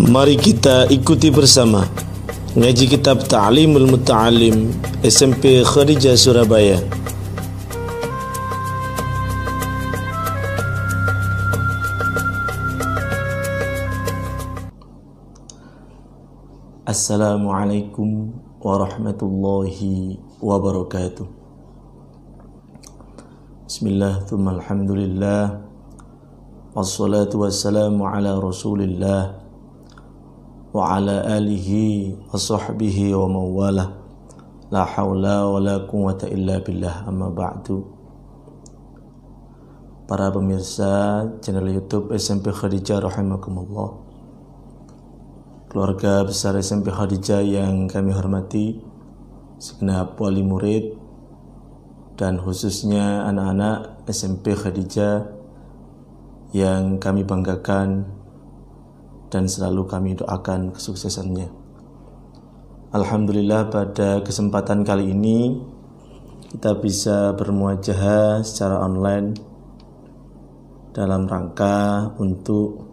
Mari kita ikuti bersama ngaji kitab Ta'limul Muta'allim SMP Khadijah Surabaya. Assalamualaikum warahmatullahi wabarakatuh. Bismillah, thumma alhamdulillah, wassalatu wassalamu ala rasulillah wa ala alihi wa sahbihi wa mawalah, la hawla wa la quwwata illa billah, amma ba'du. Para pemirsa channel YouTube SMP Khadijah rahimakumullah, keluarga besar SMP Khadijah yang kami hormati, segenap wali murid dan khususnya anak-anak SMP Khadijah yang kami banggakan dan selalu kami doakan kesuksesannya. Alhamdulillah, pada kesempatan kali ini kita bisa bermuajahah secara online dalam rangka untuk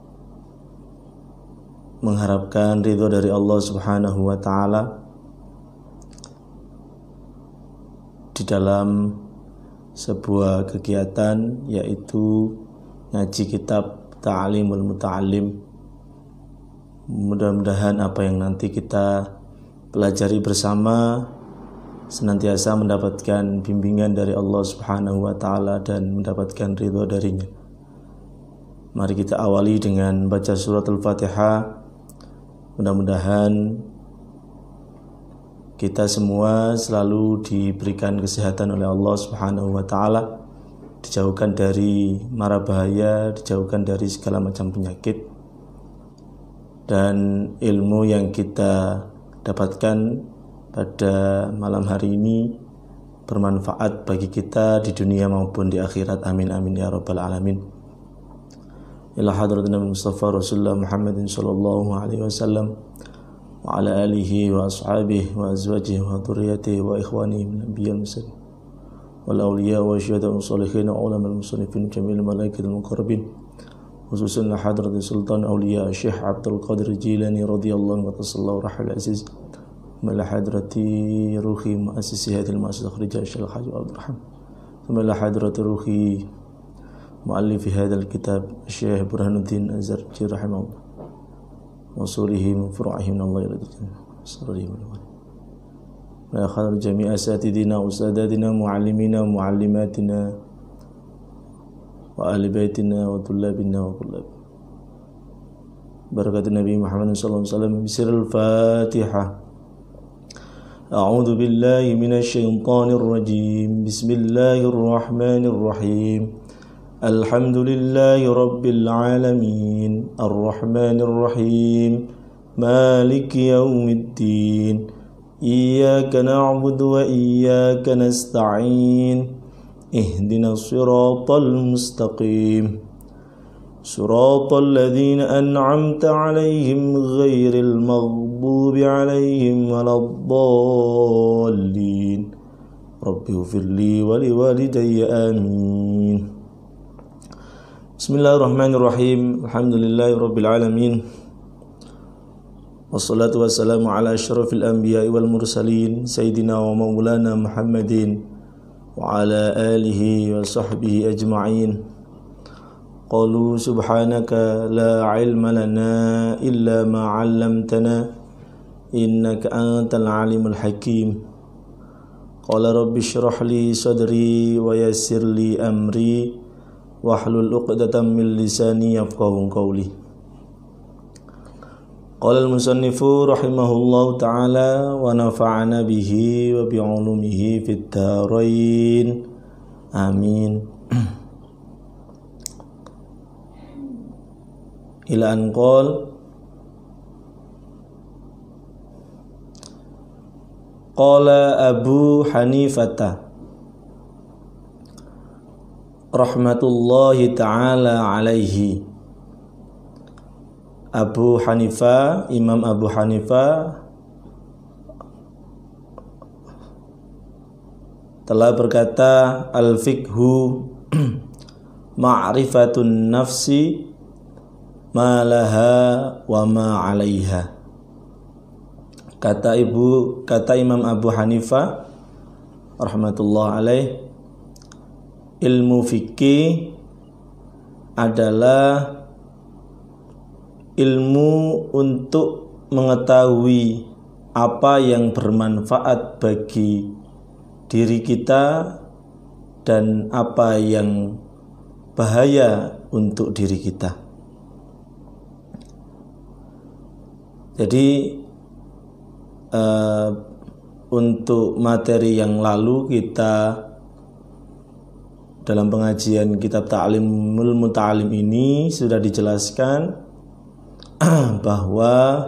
mengharapkan ridho dari Allah Subhanahu wa Ta'ala di dalam sebuah kegiatan, yaitu ngaji kitab Ta'limul Muta'allim. Mudah-mudahan apa yang nanti kita pelajari bersama senantiasa mendapatkan bimbingan dari Allah Subhanahu wa Ta'ala dan mendapatkan ridho darinya. Mari kita awali dengan baca surat Al-Fatihah. Mudah-mudahan kita semua selalu diberikan kesehatan oleh Allah Subhanahu wa Ta'ala, dijauhkan dari mara bahaya, dijauhkan dari segala macam penyakit, dan ilmu yang kita dapatkan pada malam hari ini bermanfaat bagi kita di dunia maupun di akhirat. Amin amin ya rabbal alamin. Ila hadratina Mustafa Rasulullah Muhammadin sallallahu alaihi wasallam wa ala alihi wa ashabihi wa azwajihi wa dhurriyyatihi wa ikhwanihi min nabiyil muslimin wal awliya wa syuhada wa shalihin wa ulama al musannifin jamil malaikatil muqarrabin, khususan hadrat Sultan Aulia Syekh Abdul Qadir Jilani radhiyallahu anhu wa sallallahu rahil aziz, mala hadrati ruhi muassisi hadhihi al-muassasah Khadijah Syekh Haji Abdul Rahman, mala hadrati ruhi muallif hadha al-kitab Syekh Burhanuddin Az-Zarji rahimahullah, wasulihi min furu'ihi min Allah radhiyallahu anhu, wa khadar jami' asatidina usadatina muallimina muallimatina wa ahli baitina wa tullabina wa kullab. Barakat Nabi Muhammad sallallahu alaihi wasallam. Bismillahil Fatihah. A'udzu billahi minasy syaithanir rajim. Bismillahirrahmanirrahim. Alhamdulillahi rabbil alamin. Arrahmanir rahim. Maliki yaumiddin. Iyyaka na'budu wa iyyaka nasta'in. اهدنا الصراط المستقيم صراط الذين أنعمت عليهم غير المغضوب عليهم ولا الضالين رب اغفر لي ولوالدي آمين. بسم الله الرحمن الرحيم. الحمد لله رب العالمين والصلاة والسلام على أشرف الأنبياء والمرسلين سيدنا ومولانا محمد wa ala alihi wa sahbihi ajma'in. Qalu subhanaka la ilma lana illa ma 'allamtana innaka antal alimul hakim. Qala rabbi shrah li sadri wa yassir li amri wahlul 'uqdatam min lisani yafqahu qawli. Qala al-musannifu rahimahullahu ta'ala wa nafa'ana bihi wa bi'ulumihi fid dharain. Amin. Ila an qala Abu Hanifata rahmatullahi ta'ala alaihi. Abu Hanifah, Imam Abu Hanifah telah berkata, al-fiqhu ma'rifatun nafsi ma laha wa ma 'alaiha. Kata Imam Abu Hanifah rahmatullah alaih, ilmu fikih adalah ilmu untuk mengetahui apa yang bermanfaat bagi diri kita dan apa yang bahaya untuk diri kita. Jadi untuk materi yang lalu kita dalam pengajian kitab Ta'limul Muta'alim ini sudah dijelaskan bahwa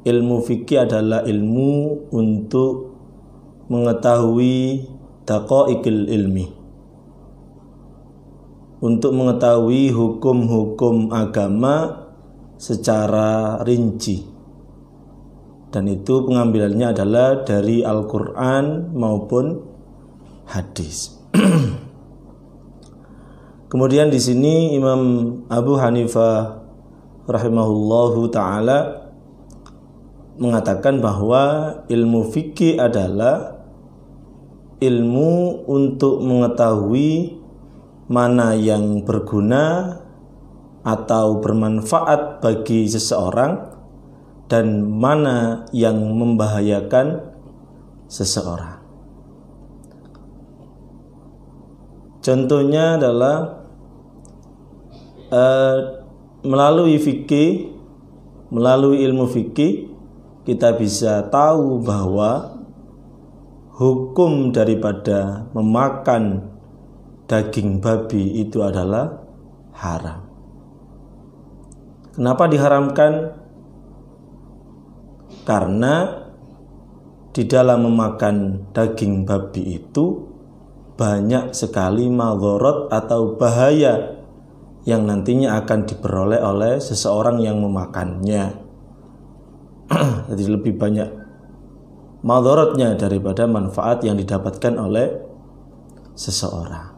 ilmu fikih adalah ilmu untuk mengetahui daqaiqil ilmi, untuk mengetahui hukum-hukum agama secara rinci. Dan itu pengambilannya adalah dari Al-Quran maupun hadis. Kemudian di sini Imam Abu Hanifah rahimahullahu taala mengatakan bahwa ilmu fikih adalah ilmu untuk mengetahui mana yang berguna atau bermanfaat bagi seseorang dan mana yang membahayakan seseorang. Contohnya adalah melalui ilmu fikih kita bisa tahu bahwa hukum daripada memakan daging babi itu adalah haram. Kenapa diharamkan? Karena di dalam memakan daging babi itu banyak sekali madharat atau bahaya yang nantinya akan diperoleh oleh seseorang yang memakannya. Jadi lebih banyak madharatnya daripada manfaat yang didapatkan oleh seseorang.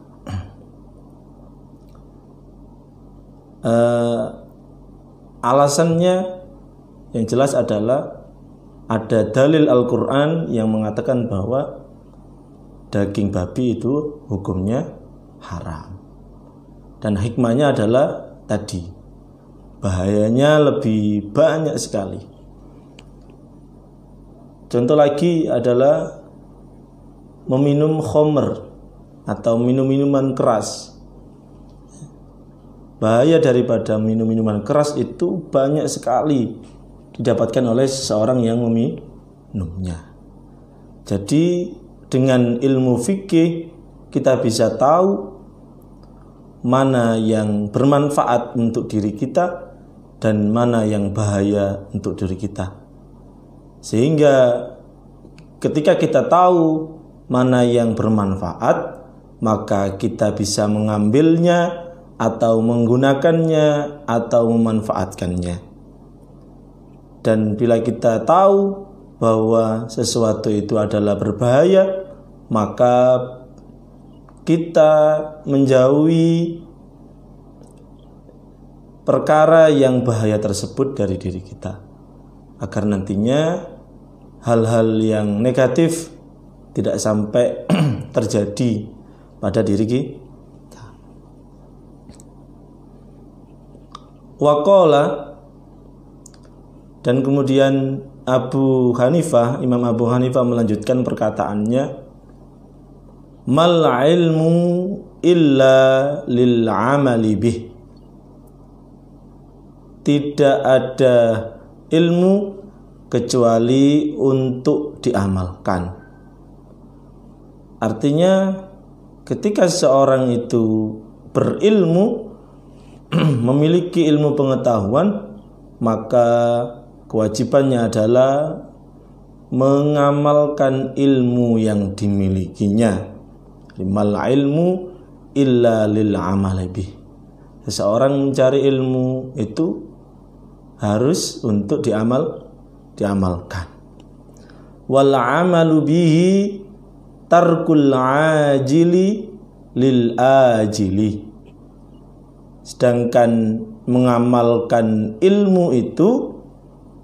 Alasannya yang jelas adalah ada dalil Al-Quran yang mengatakan bahwa daging babi itu hukumnya haram. Dan hikmahnya adalah tadi, bahayanya lebih banyak sekali. Contoh lagi adalah meminum khamr atau minum-minuman keras. Bahaya daripada minum-minuman keras itu banyak sekali didapatkan oleh seseorang yang meminumnya. Jadi dengan ilmu fikih kita bisa tahu mana yang bermanfaat untuk diri kita dan mana yang bahaya untuk diri kita. Sehingga ketika kita tahu mana yang bermanfaat, maka kita bisa mengambilnya atau menggunakannya atau memanfaatkannya. Dan bila kita tahu bahwa sesuatu itu adalah berbahaya, maka kita menjauhi perkara yang bahaya tersebut dari diri kita, agar nantinya hal-hal yang negatif tidak sampai terjadi pada diri kita. Waqala, dan kemudian Imam Abu Hanifah melanjutkan perkataannya, mal ilmu illa lil amali bih. Tidak ada ilmu kecuali untuk diamalkan. Artinya ketika seorang itu berilmu, memiliki ilmu pengetahuan, maka kewajibannya adalah mengamalkan ilmu yang dimilikinya. Mal ilmu illa lil amali bih. Seseorang mencari ilmu itu harus untuk diamalkan. Wal amalu bihi tarkul ajili lil ajili. Sedangkan mengamalkan ilmu itu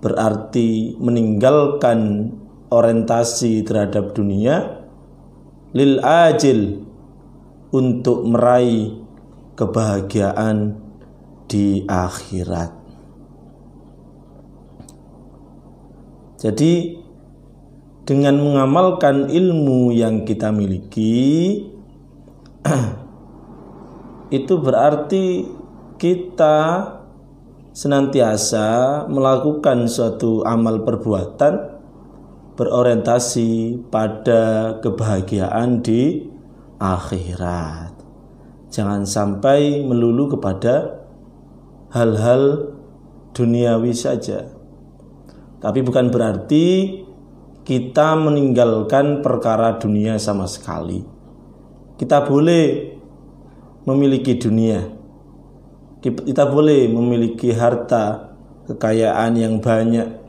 berarti meninggalkan orientasi terhadap dunia lil ajil, untuk meraih kebahagiaan di akhirat. Jadi dengan mengamalkan ilmu yang kita miliki itu berarti kita senantiasa melakukan suatu amal perbuatan berorientasi pada kebahagiaan di akhirat. Jangan sampai melulu kepada hal-hal duniawi saja. Tapi bukan berarti kita meninggalkan perkara dunia sama sekali. Kita boleh memiliki dunia, kita boleh memiliki harta, kekayaan yang banyak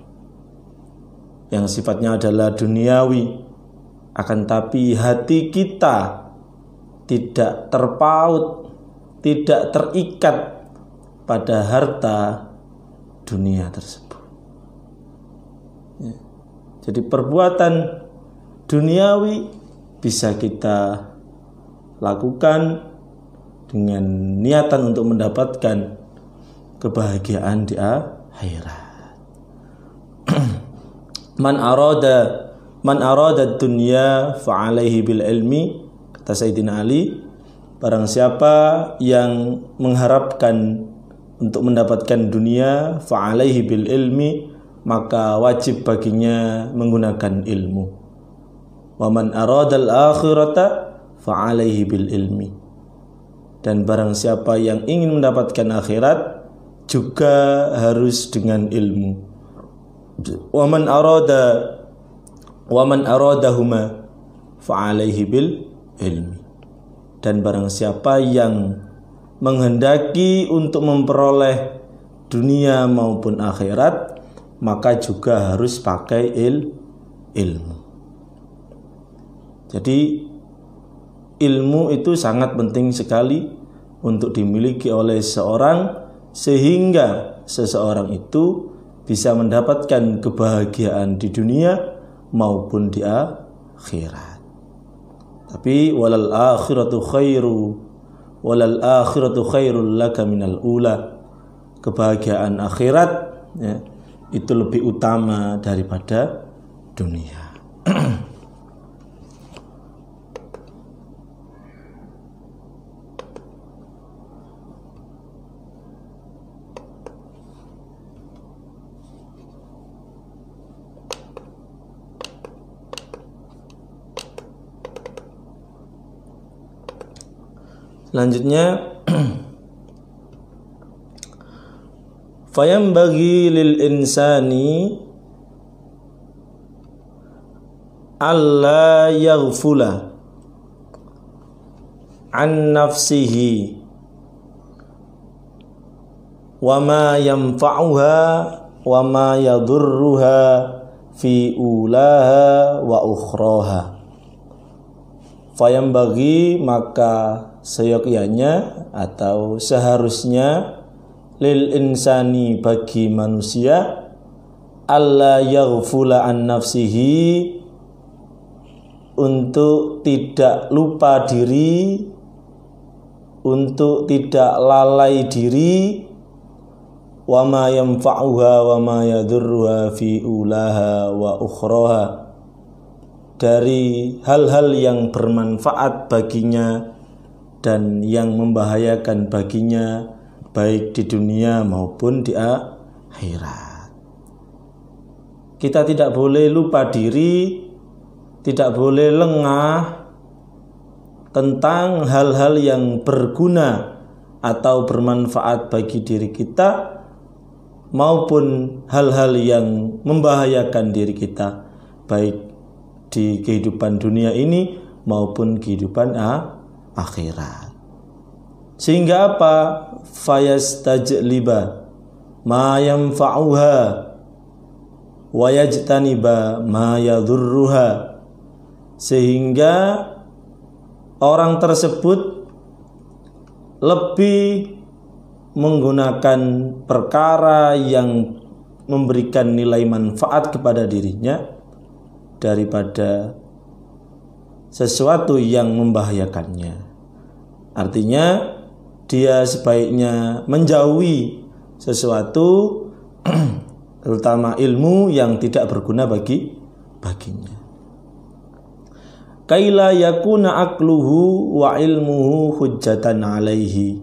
yang sifatnya adalah duniawi, akan tapi hati kita tidak terpaut, tidak terikat pada harta dunia tersebut. Jadi perbuatan duniawi bisa kita lakukan dengan niatan untuk mendapatkan kebahagiaan di akhirat. Man arada dunya fa alaihi bil ilmi, kata Sayyidina Ali, barang siapa yang mengharapkan untuk mendapatkan dunia fa alaihi bil ilmi, maka wajib baginya menggunakan ilmu. Wa man aradal akhirata fa alaihi bil ilmi, dan barang siapa yang ingin mendapatkan akhirat juga harus dengan ilmu. Wa man aradahuma fa alaihi bil ilmi, dan barang siapa yang menghendaki untuk memperoleh dunia maupun akhirat, maka juga harus pakai ilmu. Jadi ilmu itu sangat penting sekali untuk dimiliki oleh seseorang, sehingga seseorang itu bisa mendapatkan kebahagiaan di dunia maupun di akhirat. Tapi walal akhiratu khairul laka minal ula, kebahagiaan akhirat ya, itu lebih utama daripada dunia. Selanjutnya fayambaghi lil insani alla yaghfula an nafsihi wa ma yanfa'uha wa ma yadurruha fi ulaha wa ukhraha. Fayambaghi, maka seyogyanya atau seharusnya, lil insani, bagi manusia, alla yaghfula an nafsihi, untuk tidak lupa diri, untuk tidak lalai diri, wa ma yanfa'uha wa ma yadurruha fi ulaha wa ukhraha, dari hal-hal yang bermanfaat baginya dan yang membahayakan baginya, baik di dunia maupun di akhirat. Kita tidak boleh lupa diri, tidak boleh lengah tentang hal-hal yang berguna atau bermanfaat bagi diri kita, maupun hal-hal yang membahayakan diri kita, baik di kehidupan dunia ini maupun kehidupan akhirat. Sehingga apa? Fayastajliba ma yanfa'uha wa yajtaniba ma yadurruha, sehingga orang tersebut lebih menggunakan perkara yang memberikan nilai manfaat kepada dirinya daripada sesuatu yang membahayakannya. Artinya dia sebaiknya menjauhi sesuatu terutama ilmu yang tidak berguna baginya. Kaila yakuna akluhu wa ilmuhu hujjatan alaihi,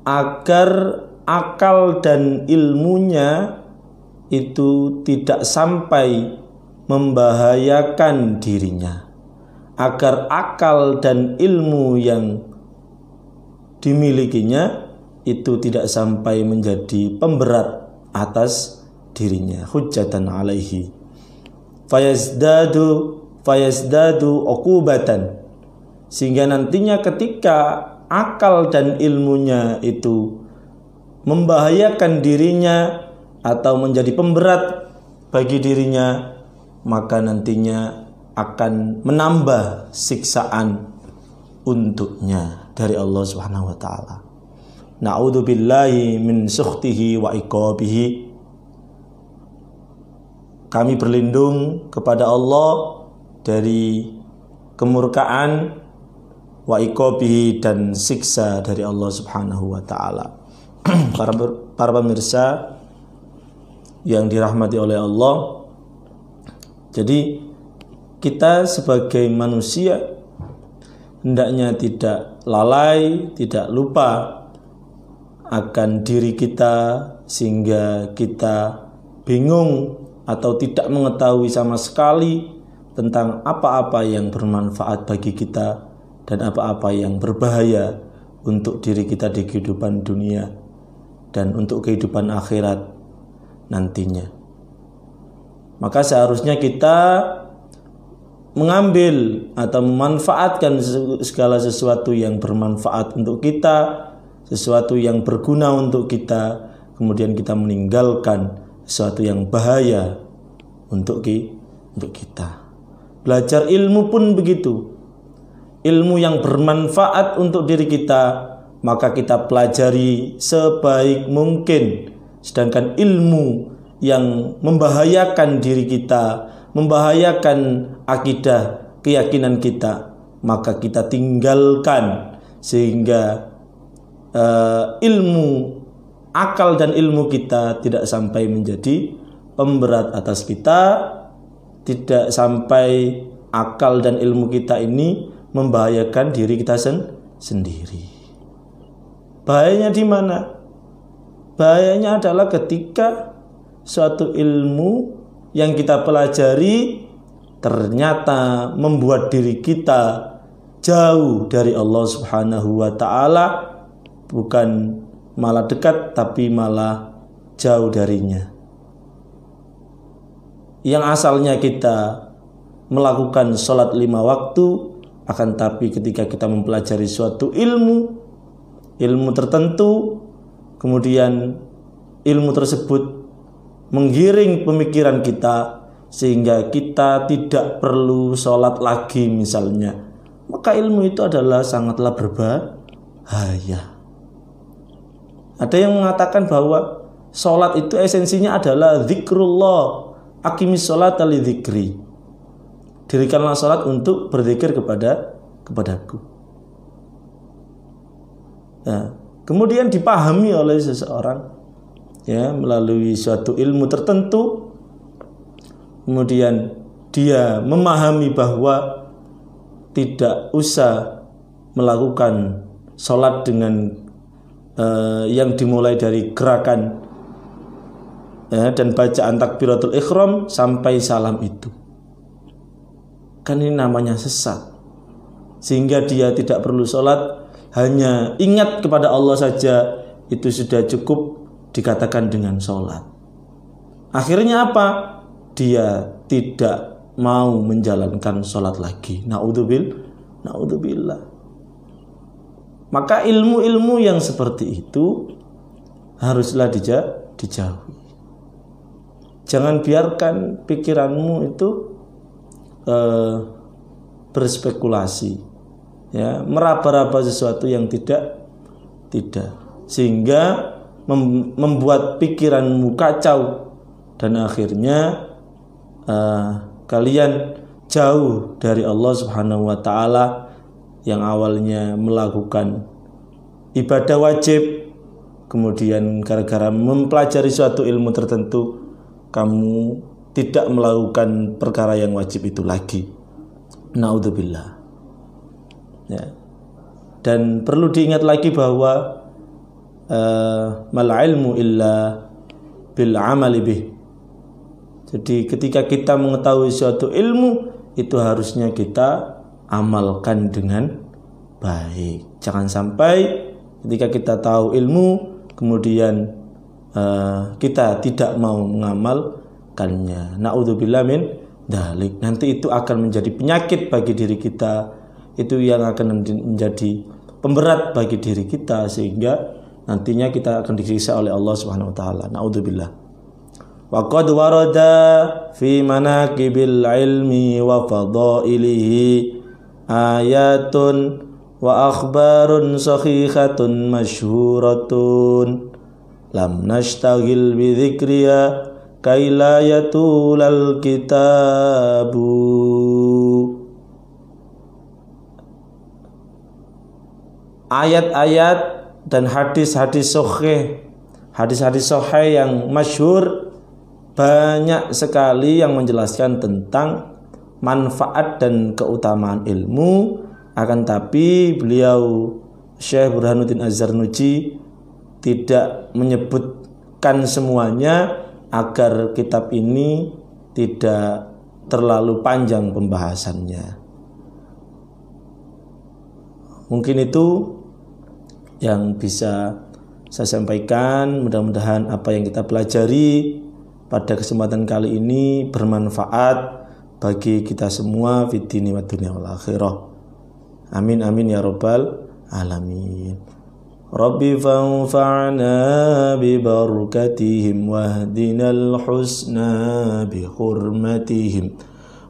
agar akal dan ilmunya itu tidak sampai membahayakan dirinya, agar akal dan ilmu yang dimilikinya itu tidak sampai menjadi pemberat atas dirinya, hujjatan alaihi, fayazdadu uqubatan, sehingga nantinya ketika akal dan ilmunya itu membahayakan dirinya atau menjadi pemberat bagi dirinya, maka nantinya akan menambah siksaan untuknya dari Allah Subhanahu wa taala. Na'udzubillahi min sukhtihi wa iqabihi. Kami berlindung kepada Allah dari kemurkaan, wa iqabihi, dan siksa dari Allah Subhanahu wa taala. Para pemirsa yang dirahmati oleh Allah, jadi kita sebagai manusia hendaknya tidak lalai, tidak lupa akan diri kita sehingga kita bingung atau tidak mengetahui sama sekali tentang apa-apa yang bermanfaat bagi kita dan apa-apa yang berbahaya untuk diri kita di kehidupan dunia dan untuk kehidupan akhirat nantinya. Maka seharusnya kita mengambil atau memanfaatkan segala sesuatu yang bermanfaat untuk kita, sesuatu yang berguna untuk kita, kemudian kita meninggalkan sesuatu yang bahaya untuk kita. Belajar ilmu pun begitu. Ilmu yang bermanfaat untuk diri kita, maka kita pelajari sebaik mungkin. Sedangkan ilmu yang membahayakan diri kita, membahayakan akidah, keyakinan kita, maka kita tinggalkan, sehingga ilmu, akal dan ilmu kita tidak sampai menjadi pemberat atas kita, tidak sampai akal dan ilmu kita ini membahayakan diri kita sendiri. Bahayanya di mana? Bahayanya adalah ketika suatu ilmu yang kita pelajari ternyata membuat diri kita jauh dari Allah Subhanahu wa taala, bukan malah dekat tapi malah jauh darinya. Yang asalnya kita melakukan sholat 5 waktu, akan tapi ketika kita mempelajari suatu ilmu tertentu, kemudian ilmu tersebut menggiring pemikiran kita sehingga kita tidak perlu sholat lagi misalnya, maka ilmu itu adalah sangatlah berbahaya. Ada yang mengatakan bahwa sholat itu esensinya adalah zikrullah, aqimis sholata li dzikri. Dirikanlah sholat untuk berzikir kepadaku. Nah, kemudian dipahami oleh seseorang, ya, melalui suatu ilmu tertentu, kemudian dia memahami bahwa tidak usah melakukan sholat dengan yang dimulai dari gerakan dan bacaan takbiratul ihram sampai salam itu. Kan ini namanya sesat. Sehingga dia tidak perlu sholat, hanya ingat kepada Allah saja, itu sudah cukup dikatakan dengan sholat. Akhirnya apa? Dia tidak mau menjalankan sholat lagi. Na'udzubillah. Maka ilmu-ilmu yang seperti itu haruslah dijauhi. Jangan biarkan pikiranmu itu berspekulasi, ya, meraba-raba sesuatu yang tidak sehingga membuat pikiranmu kacau dan akhirnya kalian jauh dari Allah Subhanahu wa taala yang awalnya melakukan ibadah wajib, kemudian gara-gara mempelajari suatu ilmu tertentu kamu tidak melakukan perkara yang wajib itu lagi. Naudzubillah. Ya. Dan perlu diingat lagi bahwa mal ilmu illa bil amali bih. Jadi ketika kita mengetahui suatu ilmu, itu harusnya kita amalkan dengan baik. Jangan sampai ketika kita tahu ilmu kemudian kita tidak mau mengamalkannya. Naudzubillah min dzalik. Nanti itu akan menjadi penyakit bagi diri kita. Itu yang akan menjadi pemberat bagi diri kita sehingga nantinya kita akan disiksa oleh Allah Subhanahu wa taala. Naudzubillah. Wa qad warada fi manaqibil ilmi wa fadailihi ayatun wa akhbarun sahihatun masyhuratun lam nashtaghil bi dzikriya kai la yatulal kitabu. Ayat-ayat dan hadis-hadis sahih yang masyhur banyak sekali yang menjelaskan tentang manfaat dan keutamaan ilmu. Akan tapi beliau Syekh Burhanuddin Az-Zarnuji tidak menyebutkan semuanya agar kitab ini tidak terlalu panjang pembahasannya. Mungkin itu yang bisa saya sampaikan. Mudah-mudahan apa yang kita pelajari pada kesempatan kali ini bermanfaat bagi kita semua fid dini wad dunya wal akhirah. Amin amin ya rabbal alamin. Rabbi fanfa'na bi barakatihim wahdinal husna bi hurmatihim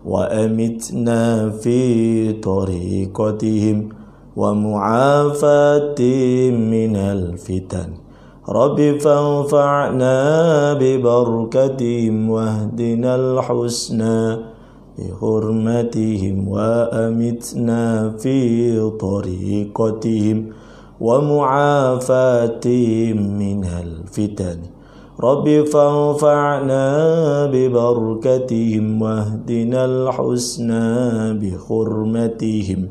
wa amitna fi tariqatihim wa mu'afatihim minal fitan. Rabbi fanfa'na bi barakatihim wahdinal husna bi hurmatihim wa amitna fi tariqatihim wa mu'afatihim minal fitan. Rabbi fanfa'na bi barakatihim wahdinal husna bi hurmatihim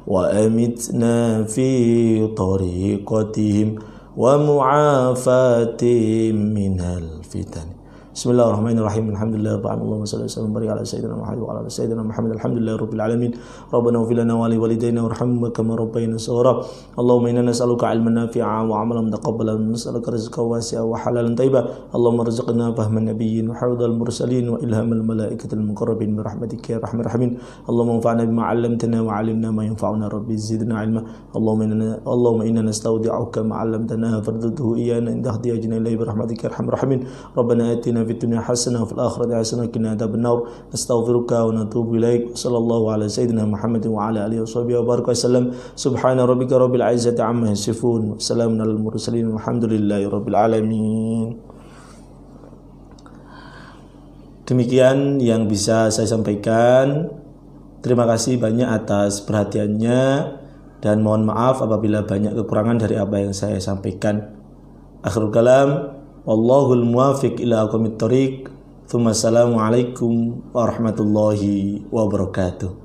wa amitna fi tariqatihim wa mu'afatihim minal fitan. Bismillahirrahmanirrahim. Alhamdulillahirabbil alamin. Allahumma shalli wa sallim ala sayyidina Muhammad wa ala sayyidina Muhammad. Alhamdulillahirabbil alamin. Rabbana ighfir lana wa li walidayna warhamhum kama rabbayana shaghira. Allahumma inna nas'aluka 'ilman nafi'an wa 'amalan mutaqabbalan wa nas'aluka rizqan wasi'an wa halalan thayyiban. Allahumma arzuqna fahman nabiyyin wa hawdal mursalin wa ilhamal malaikatil muqarrabin bi rahmatika ya arhamar rahimin. Allahumma anfa'na bima 'allamtana wa 'allimna ma yanfa'una rabbi zidna 'ilma. Allahumma inna nastawdi'uka ma 'allamtana fardudhu iyana inda ihtiyajina ilayhi bi rahmatika ya arhamar rahimin. Rabbana atina في الدنيا حسنة وفي الآخرة حسنة وقنا عذاب النار. نستغفرك ونتوب إليك. صلى الله على سيدنا محمد وعلى آله وصحبه وبارك وسلم. سبحان ربك رب العزة عما يصفون وسلام على المرسلين والحمد لله رب العالمين. Demikian yang bisa saya sampaikan. Terima kasih banyak atas perhatiannya dan mohon maaf apabila banyak kekurangan dari apa yang saya sampaikan. Akhirul kalam, wallahul muwafiq ila aqwamit thoriq. Assalamualaikum warahmatullahi wabarakatuh.